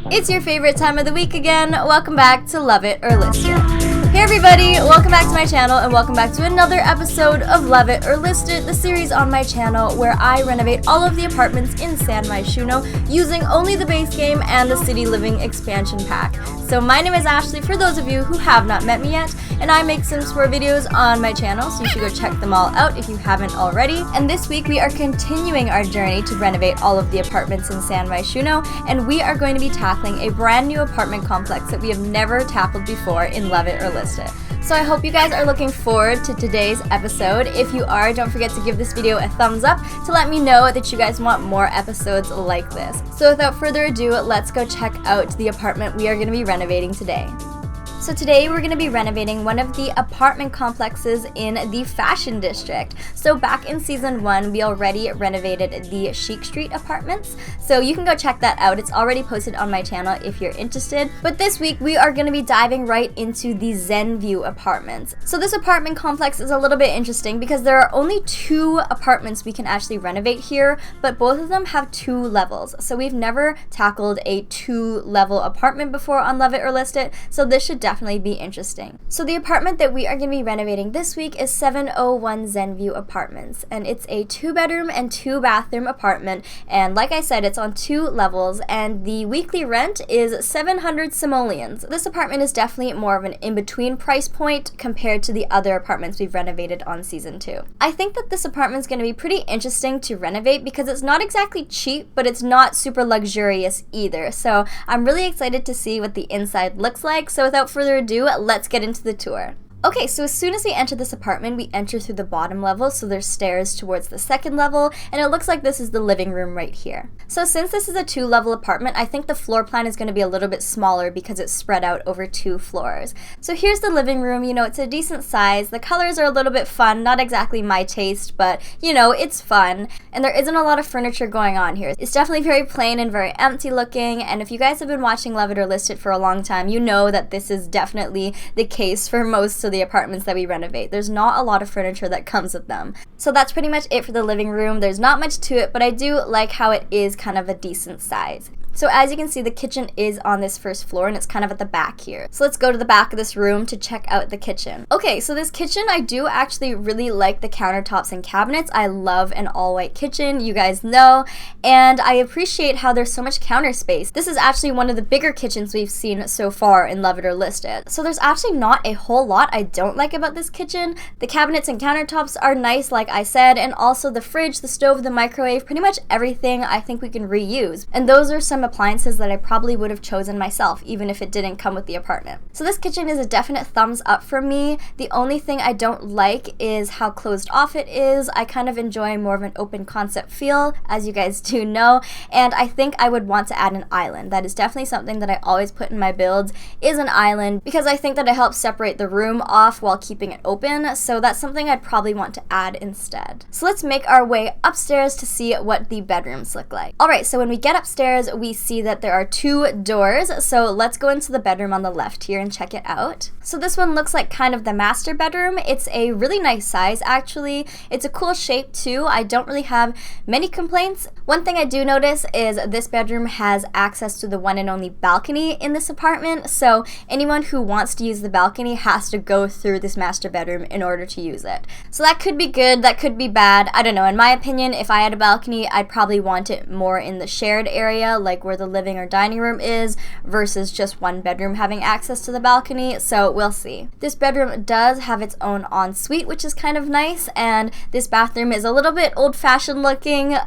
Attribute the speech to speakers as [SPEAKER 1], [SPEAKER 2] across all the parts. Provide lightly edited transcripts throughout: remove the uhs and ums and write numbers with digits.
[SPEAKER 1] It's your favorite time of the week again. Welcome back to Love It or List It. Hey everybody, welcome back to my channel and welcome back to another episode of Love It or List It, the series on my channel where I renovate all of the apartments in San Myshuno using only the base game and the City Living expansion pack. So my name is Ashley, for those of you who have not met me yet, and I make Sims 4 videos on my channel, so you should go check them all out if you haven't already. And this week we are continuing our journey to renovate all of the apartments in San Myshuno, and we are going to be tackling a brand new apartment complex that we have never tackled before in Love It or List It. So I hope you guys are looking forward to today's episode. If you are, don't forget to give this video a thumbs up to let me know that you guys want more episodes like this. So without further ado, let's go check out the apartment we are going to be renovating today. So today we're going to be renovating one of the apartment complexes in the Fashion District. So back in Season 1, we already renovated the Chic Street apartments. So you can go check that out. It's already posted on my channel if you're interested. But this week we are going to be diving right into the Zenview apartments. So this apartment complex is a little bit interesting because there are only 2 apartments we can actually renovate here, but both of them have 2 levels. So we've never tackled a 2-level apartment before on Love It or List It, so this should definitely be interesting. So the apartment that we are going to be renovating this week is 701 Zenview Apartments, and it's a 2-bedroom and 2-bathroom apartment, and like I said, it's on 2 levels, and the weekly rent is 700 simoleons. This apartment is definitely more of an in-between price point compared to the other apartments we've renovated on Season 2. I think that this apartment is going to be pretty interesting to renovate because it's not exactly cheap, but it's not super luxurious either, so I'm really excited to see what the inside looks like. So without further ado, let's get into the tour. Okay, so as soon as we enter this apartment, we enter through the bottom level, so there's stairs towards the 2nd level, and it looks like this is the living room right here. So since this is a 2-level apartment, I think the floor plan is going to be a little bit smaller because it's spread out over 2 floors. So here's the living room. You know, it's a decent size. The colors are a little bit fun, not exactly my taste, but you know, it's fun. And there isn't a lot of furniture going on here. It's definitely very plain and very empty looking, and if you guys have been watching Love It or List It for a long time, you know that this is definitely the case for most of the apartments that we renovate. There's not a lot of furniture that comes with them. So that's pretty much it for the living room. There's not much to it, but I do like how it is kind of a decent size. So as you can see, the kitchen is on this 1st floor and it's kind of at the back here. So let's go to the back of this room to check out the kitchen. Okay, so this kitchen, I do actually really like the countertops and cabinets. I love an all-white kitchen, you guys know, and I appreciate how there's so much counter space. This is actually one of the bigger kitchens we've seen so far in Love It or List It. So there's actually not a whole lot I don't like about this kitchen. The cabinets and countertops are nice, like I said, and also the fridge, the stove, the microwave, pretty much everything I think we can reuse. And those are some appliances that I probably would have chosen myself, even if it didn't come with the apartment. So this kitchen is a definite thumbs up for me. The only thing I don't like is how closed off it is. I kind of enjoy more of an open concept feel, as you guys do know, and I think I would want to add an island. That is definitely something that I always put in my builds, is an island, because I think that it helps separate the room off while keeping it open, so that's something I'd probably want to add instead. So let's make our way upstairs to see what the bedrooms look like. Alright, so when we get upstairs, we see that there are 2 doors, so let's go into the bedroom on the left here and check it out. So this one looks like kind of the master bedroom. It's a really nice size actually. It's a cool shape too. I don't really have many complaints. One thing I do notice is this bedroom has access to the one and only balcony in this apartment, so anyone who wants to use the balcony has to go through this master bedroom in order to use it. So that could be good, that could be bad. I don't know. In my opinion, if I had a balcony, I'd probably want it more in the shared area, like where the living or dining room is, versus just one bedroom having access to the balcony, so we'll see. This bedroom does have its own ensuite, which is kind of nice, and this bathroom is a little bit old-fashioned looking.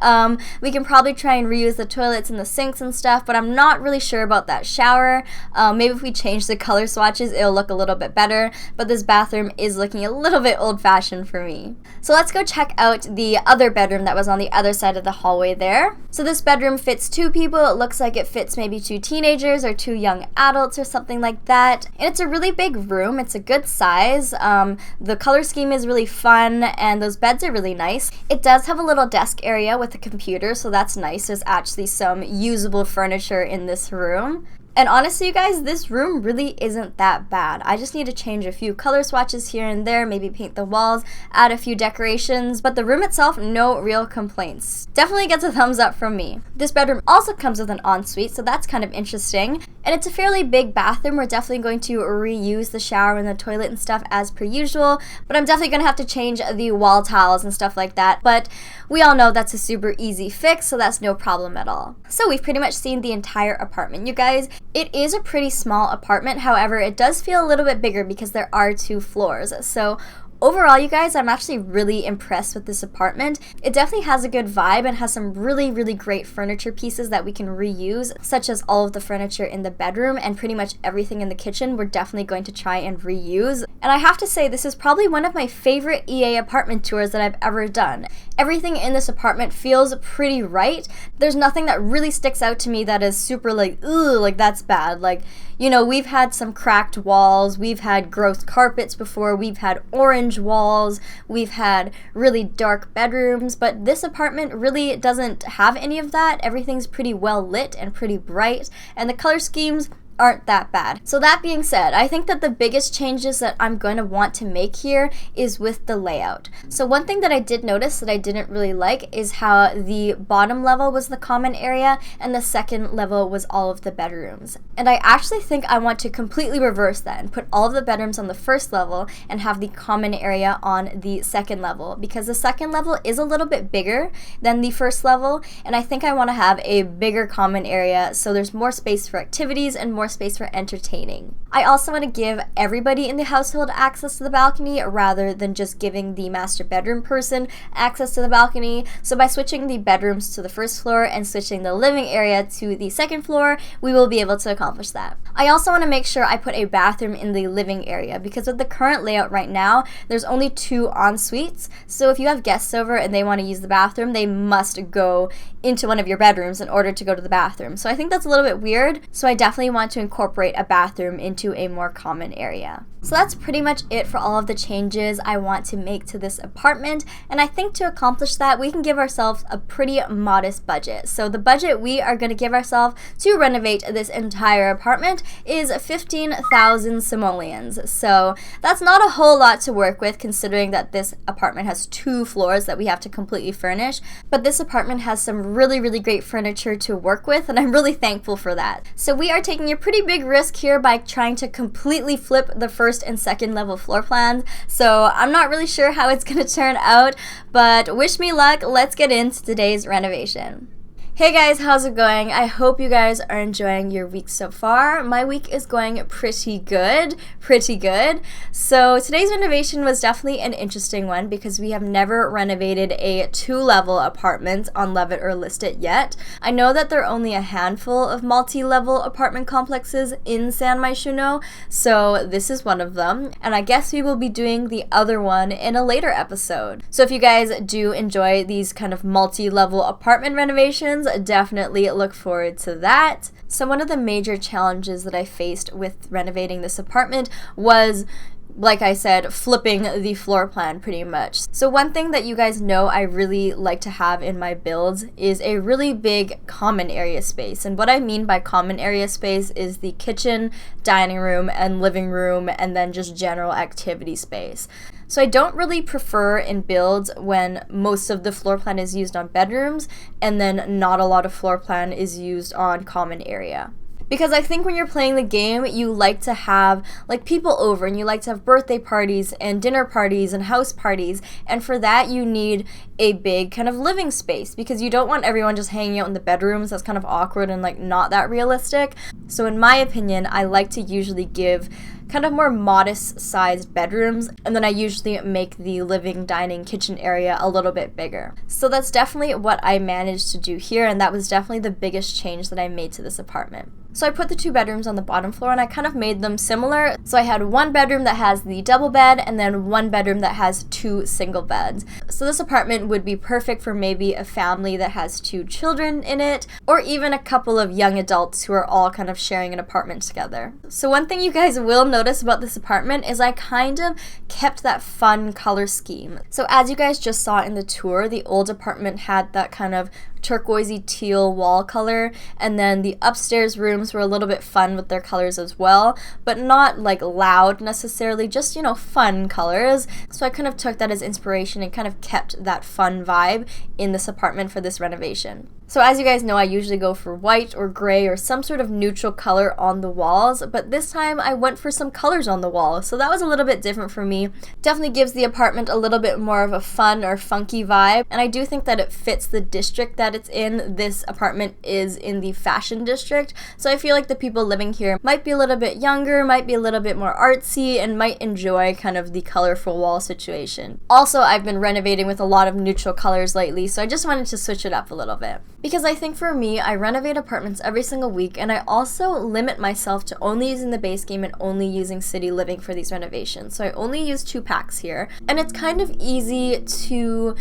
[SPEAKER 1] We can probably try and reuse the toilets and the sinks and stuff, but I'm not really sure about that shower. Maybe if we change the color swatches, it'll look a little bit better, but this bathroom is looking a little bit old-fashioned for me. So let's go check out the other bedroom that was on the other side of the hallway there. So this bedroom fits 2 people. It looks like it fits maybe 2 teenagers or 2 young adults or something like that. And it's a really big room. It's a good size. The color scheme is really fun and those beds are really nice. It does have a little desk area with a computer, so that's nice. There's actually some usable furniture in this room. And honestly, you guys, this room really isn't that bad. I just need to change a few color swatches here and there, maybe paint the walls, add a few decorations, but the room itself, no real complaints. Definitely gets a thumbs up from me. This bedroom also comes with an ensuite, so that's kind of interesting. And it's a fairly big bathroom. We're definitely going to reuse the shower and the toilet and stuff as per usual, but I'm definitely going to have to change the wall tiles and stuff like that. But we all know that's a super easy fix, so that's no problem at all. So we've pretty much seen the entire apartment, you guys. It is a pretty small apartment, however, it does feel a little bit bigger because there are 2 floors. So overall, you guys, I'm actually really impressed with this apartment. It definitely has a good vibe and has some really, really great furniture pieces that we can reuse, such as all of the furniture in the bedroom and pretty much everything in the kitchen we're definitely going to try and reuse. And I have to say, this is probably one of my favorite EA apartment tours that I've ever done. Everything in this apartment feels pretty right. There's nothing that really sticks out to me that is super like, ugh, like that's bad. Like, you know, we've had some cracked walls, we've had gross carpets before, we've had orange walls, we've had really dark bedrooms, but this apartment really doesn't have any of that. Everything's pretty well lit and pretty bright, and the color schemes aren't that bad. So that being said, I think that the biggest changes that I'm going to want to make here is with the layout. So one thing that I did notice that I didn't really like is how the bottom level was the common area and the second level was all of the bedrooms. And I actually think I want to completely reverse that and put all of the bedrooms on the first level and have the common area on the second level, because the second level is a little bit bigger than the first level, and I think I want to have a bigger common area so there's more space for activities and more space for entertaining. I also want to give everybody in the household access to the balcony rather than just giving the master bedroom person access to the balcony. So by switching the bedrooms to the first floor and switching the living area to the second floor, we will be able to accomplish that. I also want to make sure I put a bathroom in the living area, because with the current layout right now, there's only 2 en-suites. So if you have guests over and they want to use the bathroom, they must go into one of your bedrooms in order to go to the bathroom. So I think that's a little bit weird. So I definitely want to incorporate a bathroom into a more common area. So that's pretty much it for all of the changes I want to make to this apartment, and I think to accomplish that, we can give ourselves a pretty modest budget. So the budget we are going to give ourselves to renovate this entire apartment is 15,000 simoleons. So that's not a whole lot to work with, considering that this apartment has 2 floors that we have to completely furnish, but this apartment has some really, really great furniture to work with, and I'm really thankful for that. So we are taking a pretty big risk here by trying to completely flip the first and second level floor plans, so I'm not really sure how it's going to turn out, but wish me luck. Let's get into today's renovation. Hey guys, how's it going? I hope you guys are enjoying your week so far. My week is going pretty good. So today's renovation was definitely an interesting one because we have never renovated a 2-level apartment on Love It or List It yet. I know that there are only a handful of multi-level apartment complexes in San Myshuno, so this is one of them, and I guess we will be doing the other one in a later episode. So if you guys do enjoy these kind of multi-level apartment renovations, definitely look forward to that. So one of the major challenges that I faced with renovating this apartment was, like I said, flipping the floor plan pretty much. So one thing that you guys know I really like to have in my builds is a really big common area space. And what I mean by common area space is the kitchen, dining room, and living room, and then just general activity space. So I don't really prefer in builds when most of the floor plan is used on bedrooms and then not a lot of floor plan is used on common area. Because I think when you're playing the game, you like to have like people over, and you like to have birthday parties and dinner parties and house parties, and for that you need a big kind of living space because you don't want everyone just hanging out in the bedrooms. That's kind of awkward and like not that realistic. So in my opinion, I like to usually give kind of more modest sized bedrooms, and then I usually make the living, dining, kitchen area a little bit bigger. So that's definitely what I managed to do here, and that was definitely the biggest change that I made to this apartment. So I put the 2 bedrooms on the bottom floor and I kind of made them similar. So I had 1 bedroom that has the double bed and then 1 bedroom that has 2 single beds. So this apartment would be perfect for maybe a family that has 2 children in it, or even a couple of young adults who are all kind of sharing an apartment together. So one thing you guys will notice about this apartment is I kind of kept that fun color scheme. So as you guys just saw in the tour, the old apartment had that kind of turquoisey teal wall color, and then the upstairs rooms were a little bit fun with their colors as well, but not like loud necessarily, just, you know, fun colors. So I kind of took that as inspiration and kind of kept that fun vibe in this apartment for this renovation. So as you guys know, I usually go for white or gray or some sort of neutral color on the walls, but this time I went for some colors on the wall, so that was a little bit different for me. Definitely gives the apartment a little bit more of a fun or funky vibe, and I do think that it fits the district that it's in. This apartment is in the fashion district, so I feel like the people living here might be a little bit younger, might be a little bit more artsy, and might enjoy kind of the colorful wall situation. Also, I've been renovating with a lot of neutral colors lately, so I just wanted to switch it up a little bit. Because I think for me, I renovate apartments every single week, and I also limit myself to only using the base game and only using City Living for these renovations. So I only use 2 packs here, and it's kind of easy to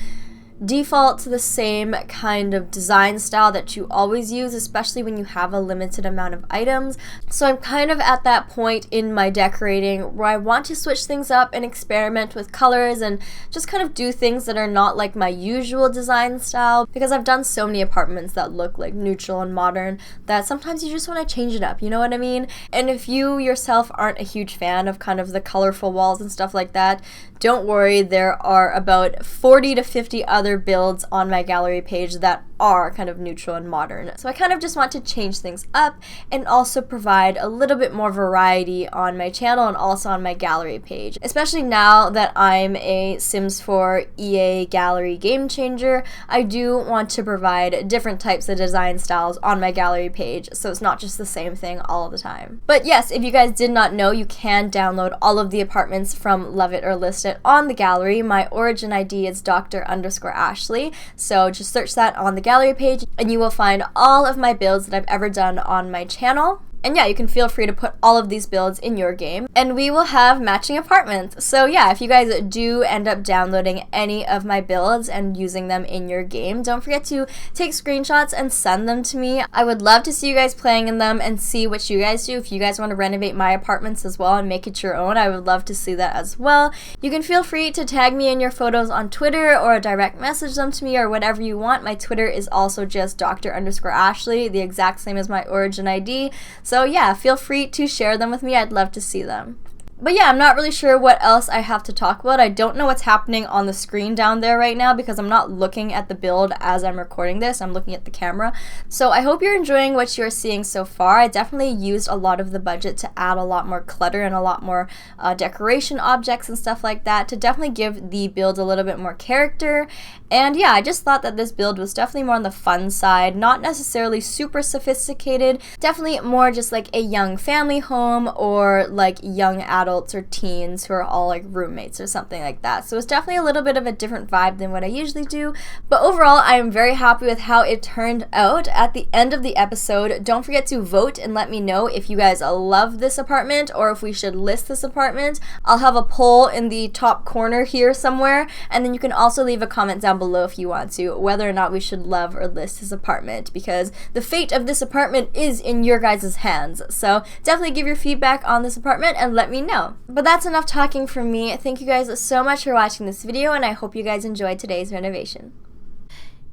[SPEAKER 1] default to the same kind of design style that you always use, especially when you have a limited amount of items. So I'm kind of at that point in my decorating where I want to switch things up and experiment with colors and just kind of do things that are not like my usual design style, because I've done so many apartments that look like neutral and modern that sometimes you just want to change it up, you know what I mean? And if you yourself aren't a huge fan of kind of the colorful walls and stuff like that, don't worry, there are about 40 to 50 other builds on my gallery page that are kind of neutral and modern. So I kind of just want to change things up and also provide a little bit more variety on my channel and also on my gallery page. Especially now that I'm a Sims 4 EA gallery game changer, I do want to provide different types of design styles on my gallery page, so it's not just the same thing all the time. But yes, if you guys did not know, you can download all of the apartments from Love It or List It on the gallery. My origin ID is Dr_Ashley, so just search that on the gallery page and you will find all of my builds that I've ever done on my channel. And yeah, you can feel free to put all of these builds in your game, and we will have matching apartments. So yeah, if you guys do end up downloading any of my builds and using them in your game, don't forget to take screenshots and send them to me. I would love to see you guys playing in them and see what you guys do. If you guys want to renovate my apartments as well and make it your own, I would love to see that as well. You can feel free to tag me in your photos on Twitter or direct message them to me or whatever you want. My Twitter is also just Dr_Ashley, the exact same as my origin ID. So yeah, feel free to share them with me. I'd love to see them. But yeah, I'm not really sure what else I have to talk about. I don't know what's happening on the screen down there right now because I'm not looking at the build as I'm recording this. I'm looking at the camera. So I hope you're enjoying what you're seeing so far. I definitely used a lot of the budget to add a lot more clutter and a lot more decoration objects and stuff like that to definitely give the build a little bit more character. And yeah, I just thought that this build was definitely more on the fun side, not necessarily super sophisticated, definitely more just like a young family home or like young adults or teens who are all like roommates or something like that. So it's definitely a little bit of a different vibe than what I usually do. But overall, I am very happy with how it turned out. At the end of the episode, don't forget to vote and let me know if you guys love this apartment or if we should list this apartment. I'll have a poll in the top corner here somewhere, and then you can also leave a comment down below if you want to, whether or not we should love or list this apartment, because the fate of this apartment is in your guys' hands. So definitely give your feedback on this apartment and let me know. But that's enough talking from me. Thank you guys so much for watching this video, and I hope you guys enjoyed today's renovation.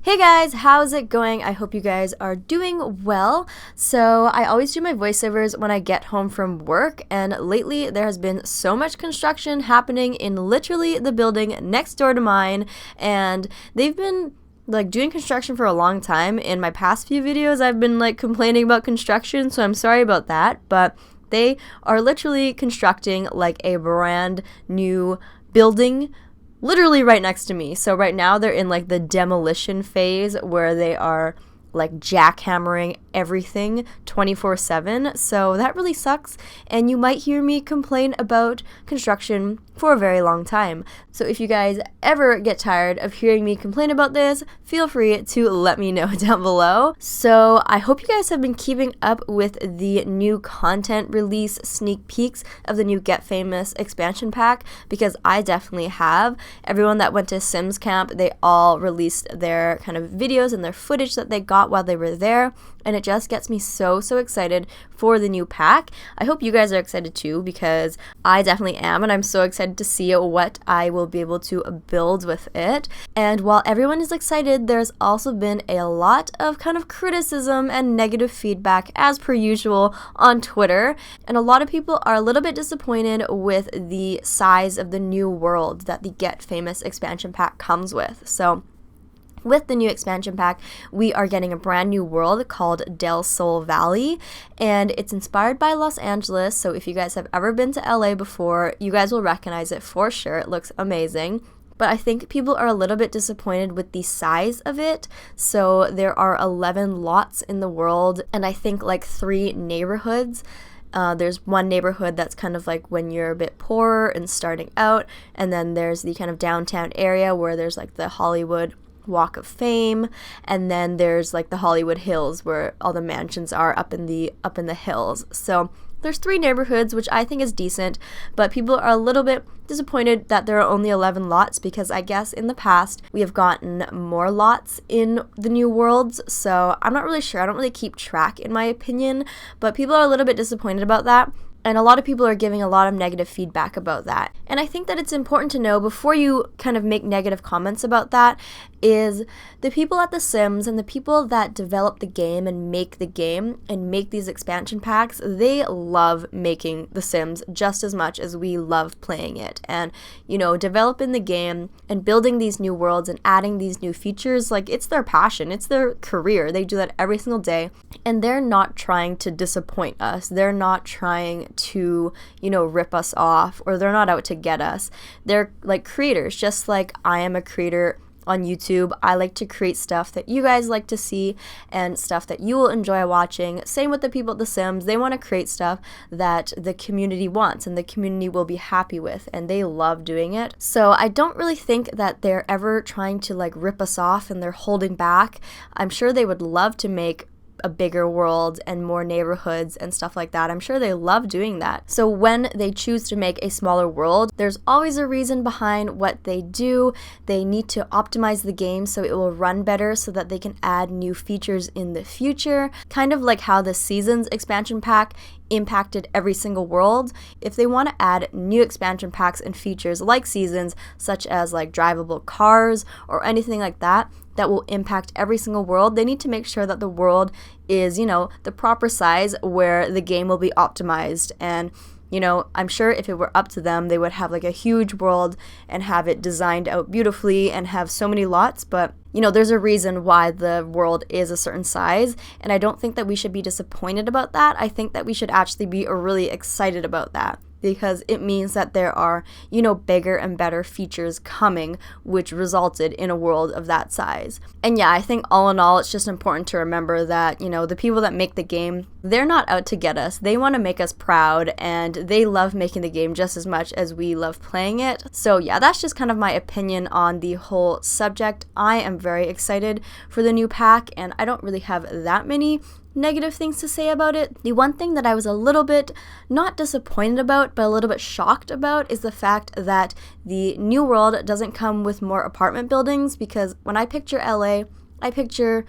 [SPEAKER 1] Hey guys, how's it going? I hope you guys are doing well. So I always do my voiceovers when I get home from work, and lately there has been so much construction happening in literally the building next door to mine, and they've been like doing construction for a long time. In my past few videos I've been like complaining about construction, so I'm sorry about that, but they are literally constructing like a brand new building literally right next to me. So right now they're in like the demolition phase where they are like jackhammering everything 24/7. So that really sucks, and you might hear me complain about construction for a very long time. So if you guys ever get tired of hearing me complain about this, feel free to let me know down below. So I hope you guys have been keeping up with the new content release sneak peeks of the new Get Famous expansion pack, because I definitely have. Everyone that went to Sims Camp, they all released their kind of videos and their footage that they got while they were there, and it just gets me so excited for the new pack. I hope you guys are excited too, because I definitely am, and I'm so excited to see what I will be able to build with it. And while everyone is excited, there's also been a lot of kind of criticism and negative feedback as per usual on Twitter, and a lot of people are a little bit disappointed with the size of the new world that the Get Famous expansion pack comes with. So with the new expansion pack, we are getting a brand new world called Del Sol Valley, and it's inspired by Los Angeles. So if you guys have ever been to LA before, you guys will recognize it for sure. It looks amazing. But I think people are a little bit disappointed with the size of it. So there are 11 lots in the world, and I think like 3 neighborhoods. There's one neighborhood that's kind of like when you're a bit poorer and starting out, and then there's the kind of downtown area where there's like the Hollywood Walk of Fame, and then there's like the Hollywood Hills where all the mansions are up in the hills. So there's 3 neighborhoods, which I think is decent, but people are a little bit disappointed that there are only 11 lots, because I guess in the past we have gotten more lots in the new worlds. So I'm not really sure. I don't really keep track, in my opinion, but people are a little bit disappointed about that. And a lot of people are giving a lot of negative feedback about that. And I think that it's important to know before you kind of make negative comments about that is the people at The Sims and the people that develop the game and make these expansion packs, they love making The Sims just as much as we love playing it. And, you know, developing the game and building these new worlds and adding these new features, like, it's their passion, it's their career. They do that every single day, and they're not trying to disappoint us. They're not trying to, you know, rip us off, or they're not out to get us. They're like creators, just like I am a creator on YouTube. I like to create stuff that you guys like to see and stuff that you will enjoy watching. Same with the people at The Sims. They want to create stuff that the community wants and the community will be happy with, and they love doing it. So I don't really think that they're ever trying to like rip us off and they're holding back. I'm sure they would love to make a bigger world and more neighborhoods and stuff like that. I'm sure they love doing that. So when they choose to make a smaller world, there's always a reason behind what they do. They need to optimize the game so it will run better so that they can add new features in the future. Kind of like how the Seasons expansion pack impacted every single world. If they want to add new expansion packs and features like Seasons, such as like drivable cars or anything like that, that will impact every single world, they need to make sure that the world is, you know, the proper size where the game will be optimized. And, you know, I'm sure if it were up to them, they would have like a huge world and have it designed out beautifully and have so many lots. But, you know, there's a reason why the world is a certain size, and I don't think that we should be disappointed about that. I think that we should actually be really excited about that, because it means that there are, you know, bigger and better features coming, which resulted in a world of that size. And yeah, I think all in all, it's just important to remember that, you know, the people that make the game, they're not out to get us. They want to make us proud, and they love making the game just as much as we love playing it. So yeah, that's just kind of my opinion on the whole subject. I am very excited for the new pack, and I don't really have that many negative things to say about it. The one thing that I was a little bit not disappointed about, but a little bit shocked about, is the fact that the new world doesn't come with more apartment buildings, because when I picture LA, I picture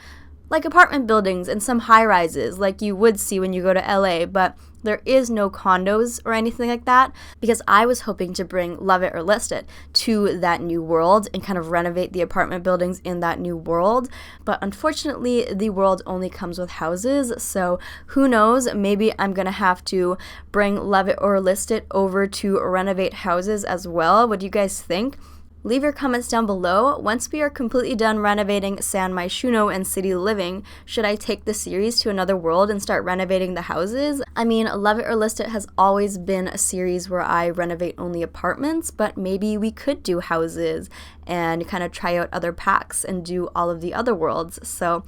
[SPEAKER 1] like apartment buildings and some high-rises like you would see when you go to LA, but there is no condos or anything like that, because I was hoping to bring Love It or List It to that new world and kind of renovate the apartment buildings in that new world. But unfortunately, the world only comes with houses, so who knows, maybe I'm gonna have to bring Love It or List It over to renovate houses as well. What do you guys think? Leave your comments down below. Once we are completely done renovating San Myshuno and City Living, should I take the series to another world and start renovating the houses? I mean, Love It or List It has always been a series where I renovate only apartments, but maybe we could do houses and kind of try out other packs and do all of the other worlds. So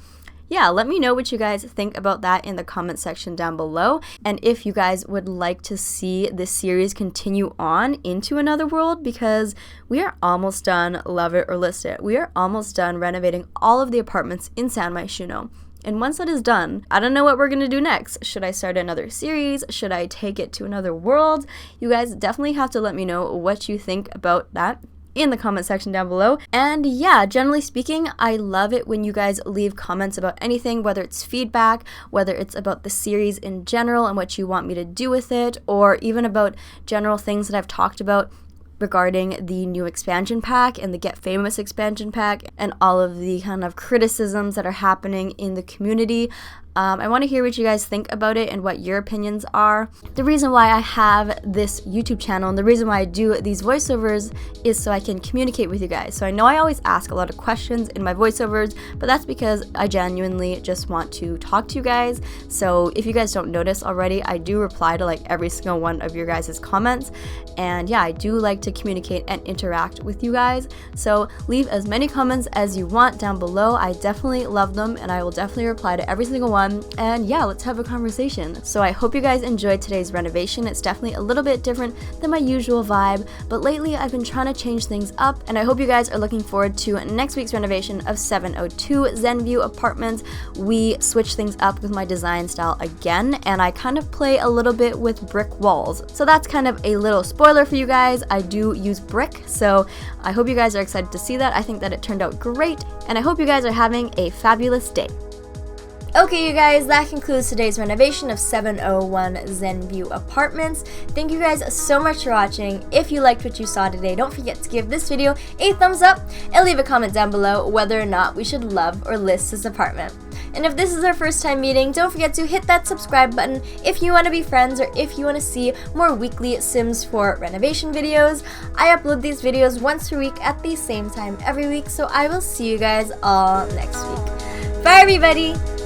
[SPEAKER 1] yeah, let me know what you guys think about that in the comment section down below. And if you guys would like to see this series continue on into another world, because we are almost done Love It or List It. We are almost done renovating all of the apartments in San Myshuno. And once that is done, I don't know what we're going to do next. Should I start another series? Should I take it to another world? You guys definitely have to let me know what you think about that in the comment section down below. And yeah, generally speaking, I love it when you guys leave comments about anything, whether it's feedback, whether it's about the series in general and what you want me to do with it, or even about general things that I've talked about regarding the new expansion pack and the Get Famous expansion pack and all of the kind of criticisms that are happening in the community. I want to hear what you guys think about it and what your opinions are. The reason why I have this YouTube channel and the reason why I do these voiceovers is so I can communicate with you guys. So I know I always ask a lot of questions in my voiceovers, but that's because I genuinely just want to talk to you guys. So if you guys don't notice already, I do reply to like every single one of your guys' comments. And yeah, I do like to communicate and interact with you guys. So leave as many comments as you want down below. I definitely love them and I will definitely reply to every single one. And yeah, let's have a conversation. So I hope you guys enjoyed today's renovation. It's definitely a little bit different than my usual vibe, but lately I've been trying to change things up, and I hope you guys are looking forward to next week's renovation of 702 Zenview apartments. We switch things up with my design style again, and I kind of play a little bit with brick walls. So that's kind of a little spoiler for you guys. I do use brick, so I hope you guys are excited to see that. I think that it turned out great, and I hope you guys are having a fabulous day. Okay, you guys, that concludes today's renovation of 701 Zenview apartments. Thank you guys so much for watching. If you liked what you saw today, don't forget to give this video a thumbs up and leave a comment down below whether or not we should love or list this apartment. And if this is our first time meeting, don't forget to hit that subscribe button if you want to be friends or if you want to see more weekly Sims 4 renovation videos. I upload these videos once per week at the same time every week, so I will see you guys all next week. Bye, everybody!